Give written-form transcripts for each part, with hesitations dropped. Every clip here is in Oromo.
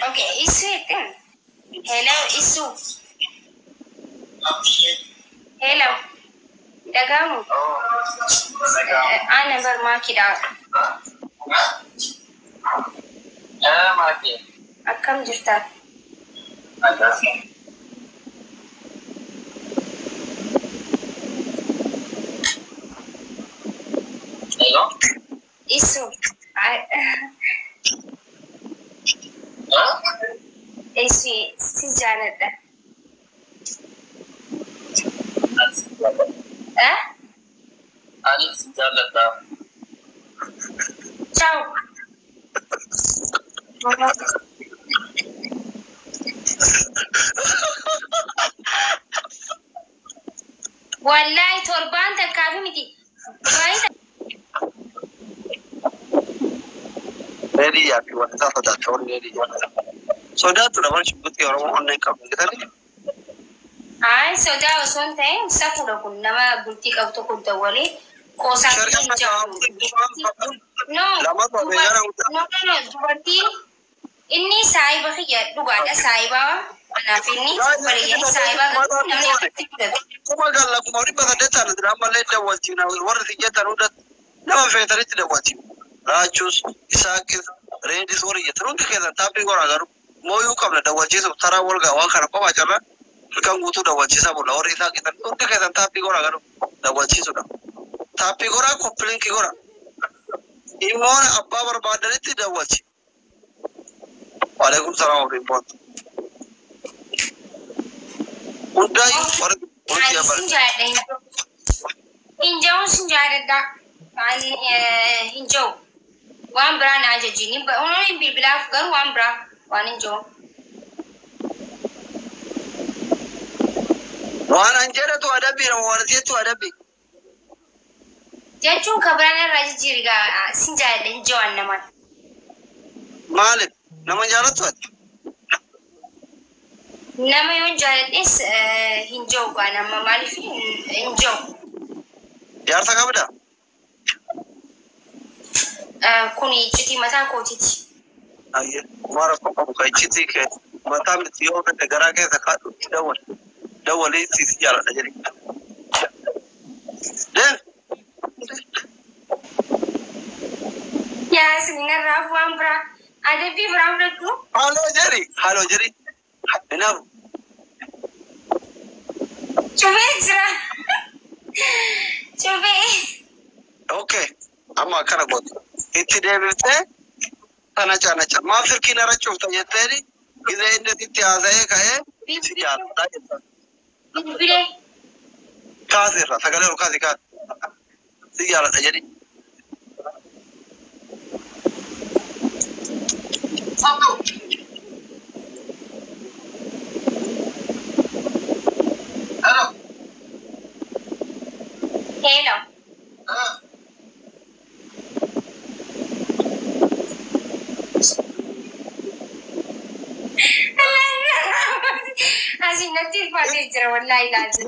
Okay, isu itu. Hello, isu. Hello. Dagamu. Ana bermaki dah. Maki. Akam jirta. Hello. Isu. Isu si jalan dah. Ali jalan dah. Ciao. Wallahi torban terkabi miti. Baik. Ready ya, piwan tak ada tahun ready. Sudah tu dah macam bukti orang online kamu kita ni. Ay, sudah usun teh, sapura kun nama bukti kau tu kun tawali. Kosa hijau. No. No. Bukti ini saya bahagia. Dua ada saya bawa. Anak ini berian saya bawa. Kuma galla kuma riba da data da drama later was you know war the jeta rudat nama fe tare da wati rachus isakis redis war ya turun ke da tapi gora garu moyu kabla da waje su tara walga wa kana pa wajara kan gutu da waje saboda war isa kitan turun ke da tapi gora garu da waje su da tapi gora ko plin ki gora imon abba barbadari ti da waje wa alaikum salam wa rahmatullah undai war Hinjau senjata dah, hinjau. Wan bra na aja jini, orang yang bilaf kan wan bra, wan hinjau. Wan anjera tu ada bi, wan dia tu ada bi. Jadi cuma kabarnya raja jiriga senjata hinjau nama. Malik, nama jala tu. Nama yang jalan is hinjau kan nama Malif hinjau. Yar tak apa dah? Kuni cuti mata ko cuti. Ayah, kumara kau bukan cuti ke mata mesti orang negara ke zakat dawal itu jalan aja ni. Dan ya sebenarnya rafu ambra ada bi berapa tu? Halo jeri. Enam. Coba aja. Coba. Okay. Amma kana buat. Itu dia betul. Tanah cana. Maafir kina racun tanya tadi. Kita ini tiada saya kaya. Tiada. Bila. Kasir lah. Segala orang kasih kan. Tiada saja ni. Satu. Hello. Hello. Asyik nanti pada cerita wallahi lazim.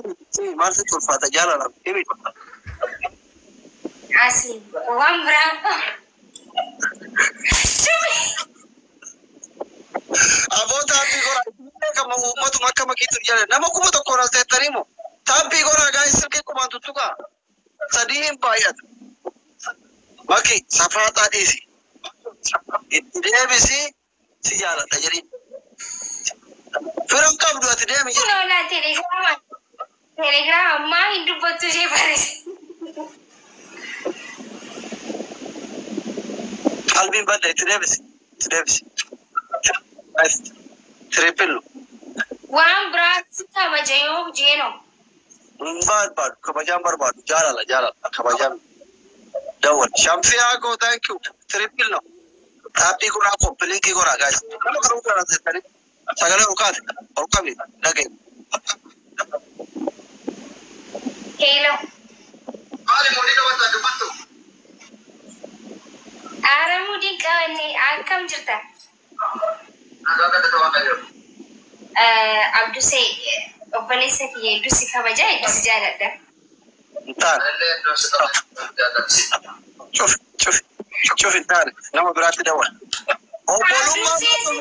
Masih tu pada jalan lah. Ini. Asyik. Wan berapa? Cuma. Abo tapi korang. Kamu matu makam gitu jalan. Nama aku matu korang saya terima. Tapi korang guys serke aku bantu tu kan. Sedih bayar. Maki safar tadi sih. Dia mesti si jalan jadi. Film kam dua dia mesti. Kalau nak telegram mah hidup betul je baris. Albin badai dia mesti. Triple. Wan berat suka bajayo jeno. Bad. Kabajam bad. Jalan. Kabajam. Dawal. Shamsi aku thank you. Triple no. Tapi kurang aku pilih kurang guys. Kalau kamu kurang sekali. Segala orang kami lagi. Hello. Hari mudi dapat ada bantu. Aramudi kau ni akam cerita. Agak ada tuan aja. Abdu say, obbolessa kiyya iddu si kabaja iddu si jaaladha. Entar. Shuf. شوف الثاني لما براتي دول عبدو سيسي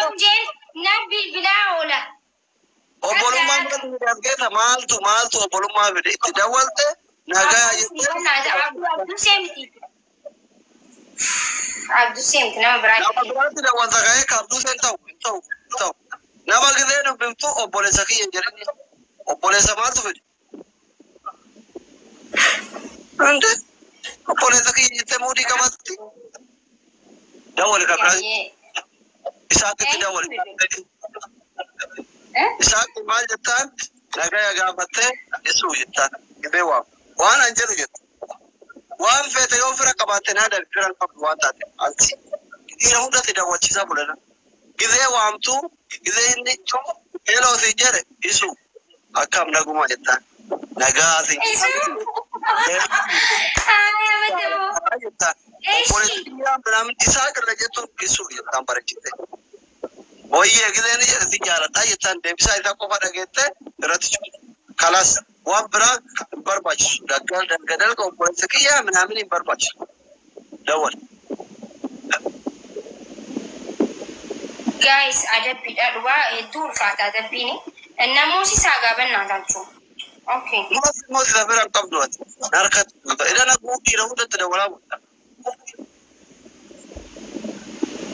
يوم جين نبي بلا ولا وبولو ما بدي مالتو وبولو ما بدي تدولت نجاي عبدو سيمتي عبدو سيمتي نما براتي دول زغايك عبدو سنتو تو نما كده نبيتو وبولو سكي يجري وبولو سماتو بدي عند وبولو سكي يتمودي كماتي دول كبراي إساق تدول إساق مال جتان نجاي جابته يسوع جتان يبيوا وأنا أنجز جت وأنا في تيوم فرق كباتنا هذا الفرق كبواتات أنتي إذا هم ده تدور شيء بولنا إذا وامتو إذا إني هلو سيجر يسوع أكمل نقوم جتان نجاسي إساق رجعتون يسوع جتان بركته وهي كده نيجي سيجارة تاي تان دبسة إذا كوفا رجعته رتش خلاص وابرا برباش دكال كوفا سكيا من عاملين برباش دول guys ada beda dua itu kata tapi ini namun si saga benar tancu oke ما سافر قبل نركض إذا نقول كيرو ده تدور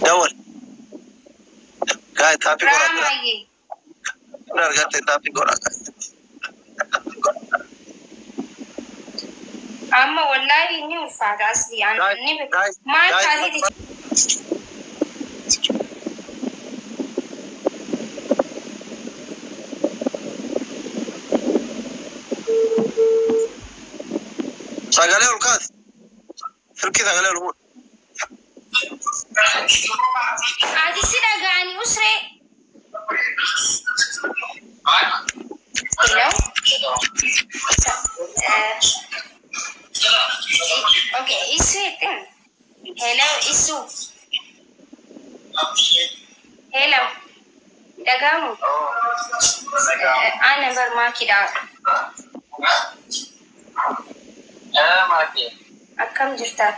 دول guys tapi orang tapi orang amma wallahi ini ulfat asli ini ma kali di sagale ulkas firki sagale ulmu adi sida gani usre hello okay isu itu hello isu hello dagamu ana bermaki dah mati akam jirta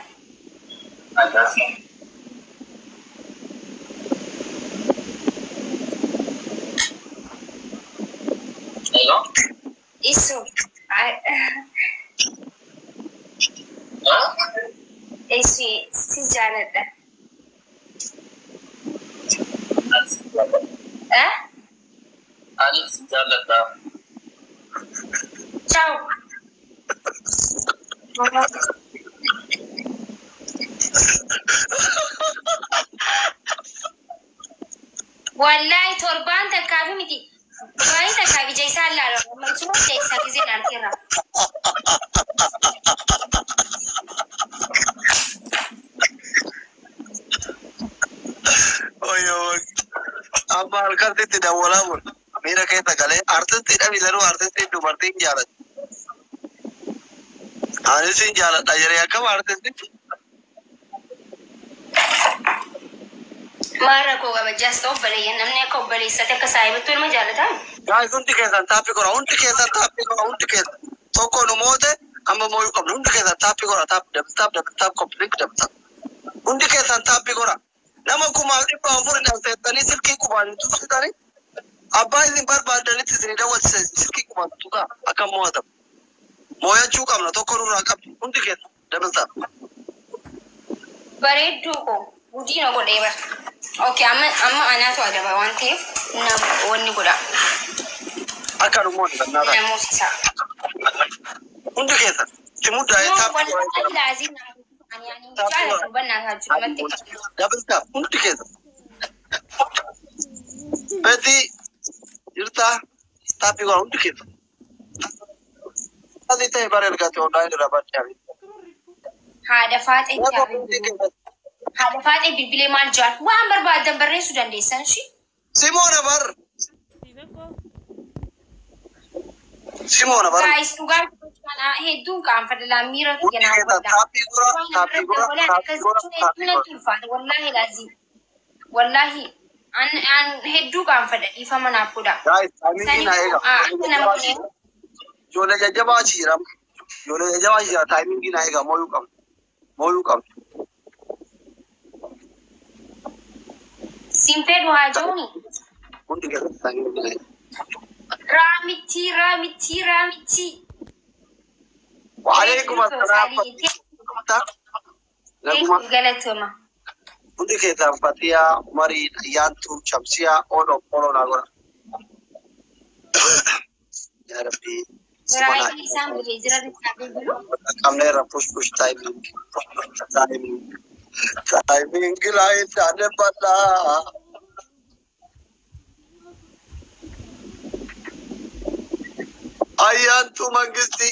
hello isu isu si janata ani jalata ciao wallahi torban takabi miti bayi takabi jaisa Allah mai suno jaisa gize nan kira oyo amma alkarte ti dawala bol mira kay tagale artist ti dabilaru artist ti dubarti jalat ani sin jalat ajare akam artist mara ko ga just obale namne ko obale sate ka sai betul ma jalata guys unti kesan tapi ko unti kesan to ko no mode amma moy ko unti kesan tapi ko tap complete tap unti kesan tapi ko nama kuma ni pa fur na setani silki ko ban tu sitani abba izin bar ba da liti zini da wasa silki ko ban tu ka akan moda moya chu kam na to ko ru ka unti kesan da bare duko budi na go deba okay amma ana to da ba wante na wonni guda akan mo da na na musisa unti kesan timu da ya tap wallahi lazim yani jala banna ha jumate double tap unti kesan beti irta tapi ko unti kesan adi tay bare ga to dai rabat yawi hada fate bilbile mal jat wa ambar ba dan barre su dan desan shi simona bar guys tugar kana hedun kan fadala mira yana tapi gura wallahi lazim wallahi an heddu kan fada ifa mana kuda guys amini na ega jole jajaba chiram timing gi na ega moyu kam سيمفيد وهاجوني كنت كده ثاني رامتي وعليكم السلام قالتهما كنت كده فاتيا مريض يانتو شمسية أولو ناقورا يا ربي رأي إنسان بالهجرة بتقابله كاميرا بوش تايمينج لاين تاني بلا أيانتو مانجستي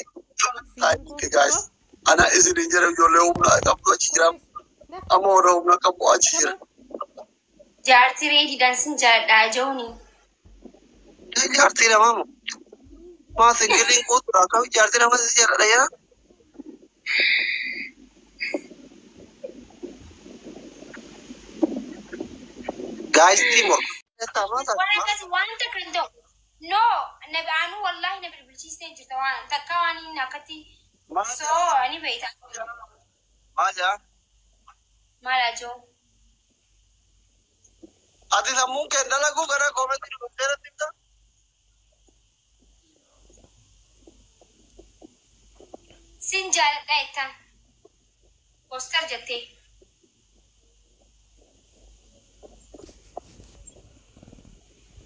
guys أنا إذن إنجرم يولهم لا كم أشجرم أمورهم لا كم أشجرم جارتي ريدي دانسين جاجوني جارتي لا ماما ما سنجلين كود راكو جارتي لا ما سيجار رأينا guys تيمور وانت كنتو no نبي عنو والله نبي بالشيء ستيج توان تكواني نكتي so أنا بيتا ما لا جو أدي سامون كندلا كو كنا كومنت نقولنا تيمتا سنجال دايتان بوستر جتي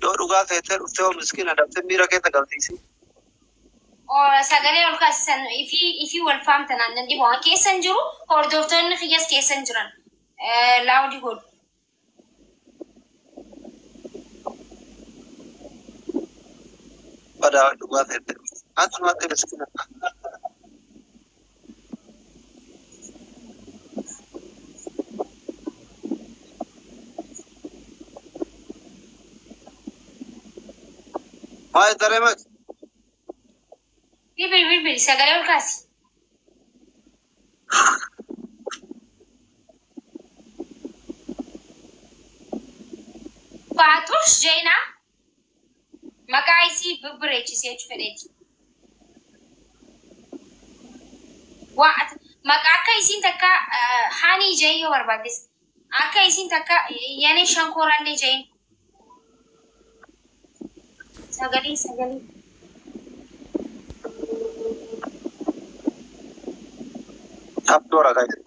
دو رجع ثيتر وتو مسكين هذا تميرا كده غلطيسي أو سأقولي أقولك سن إفي والفام تنان ندي بوا كيسن جرو أو دكتور نخيس كيسن جران لاودي قول pada dua ثيتر أنت ما تمسكين ما يدرمك بيبي سأقولي أقولك فاتوش جينا مقايسي ببريتش سيج فريتي وقت مقايسين تكا هاني جاي وربادس أكايسين تكا يعني شانكوران دي جاي سأقولي आप तो रखा है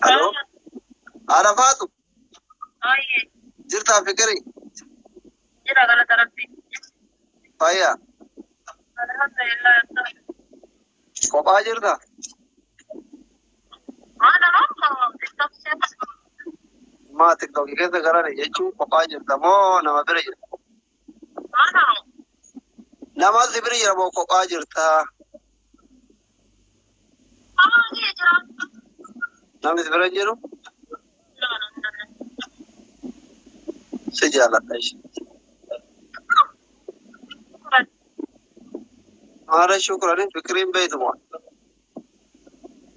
हेलो आरफात आइए जिरता फिक्री जिरा गलत तरफ से पाया अल्हम्दुलिल्लाह एकदम कोपा जिरता أنا أصلا استفسرت ما تقدر كده قراري يجوا कोपा जिरता मो नमा बिरज أنا नमा जिब्री रबो कोपा जिरता أجي جرا नमा जिब्री जिरो لا لا سجالة ايش हमारा शुक्र है फिक्रीम बेद हुआ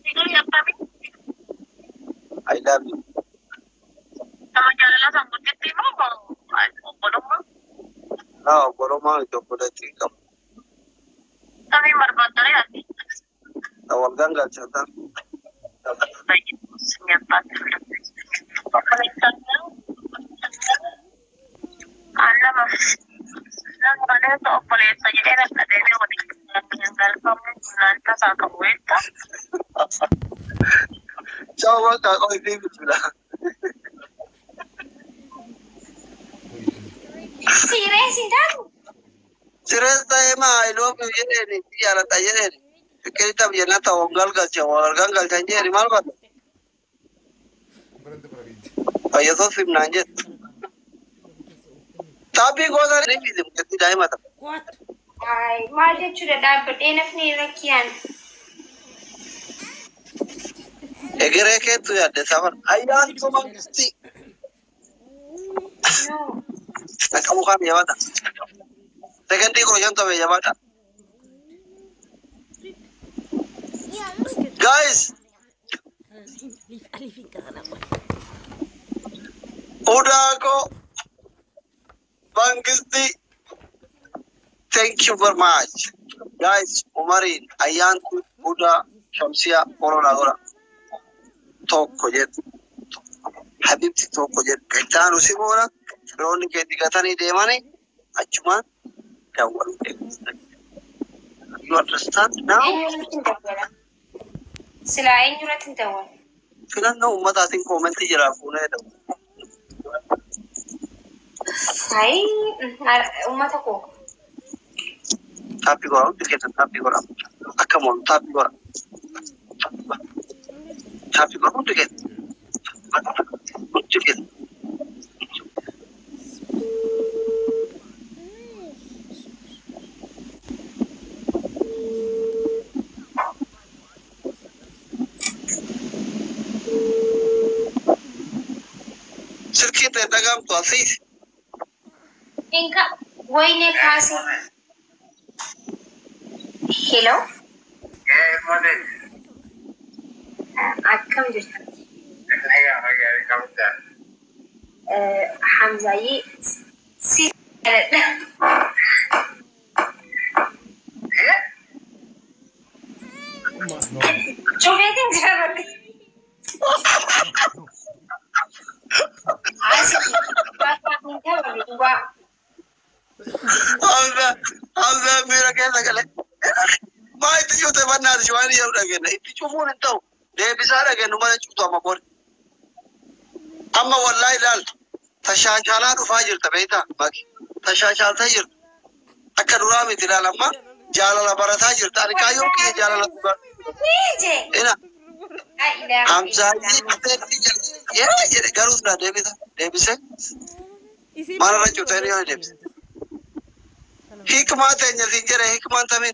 Sigari apa ni? I love you Sama jalan lah sambut kita mau bolong mah. हाँ बोलो माँ जो बोले थी कब Tapi marbat dari hati. तवल गंगा चलता Baik, senyapat. Pemeriksanya. Anda mas. Nang mana tu boleh saja dia nak ada ni orang yang galpam nanti saya vuelta. चावा का कोई भी मिला serius intan serius tay ma I love you ये नहीं यार ताये नहीं फिक्री तब ये ना तो गंगल चाहिए रिमाल बात ये तो सिर्फ नांजे tapi goda नहीं भी तुम कितनी जाए मत ay maje sudah dapat enak nih rakian एगरे के तू यार देसावर ayat तो मस्ती no ना kamu kan ya mata second को jangan तो ya mata guys udah kok Bang Gisti, thank you very much. Guys, Umarin, Ayan, Uda, شمسية كورونا غورا توكو جد حبيبتي توكو جد كتانو سيمونا روني كدي كتاني ديماني أجمع داول. You understand now? Selain jurat tindawal. Filan no umat ating comment jira puna itu. Hai, umat aku. Tapi korang tiket tapi korang. Akamon tapi korang. Tapi korang tiket. Tiket. Sirkit dagam tu asis. Inka, wayne kasi. Hello. Morning. Akkam jirta. Kamu dah. Hamzai si. Cobain jangan. Asik. Bapak minta berdua. Hamza मेरा कैसा गले माय तिजो ते बन्ना दिवाली अब लगे ना इतनी चुमोन तो दे बिसारा के नुमाने चुतो अम्मा والله لا تشاجالات وفاجر تبعيتا باقي تشاجال تاجر أكد رامي تلا لما جالا برتاجر تاني كايو كي جالا نيجي هنا حمزة يا جري قروس نا ديبسه ما رجعوا تاني يا ديبسه حكمة تاني زينجر حكمة تامين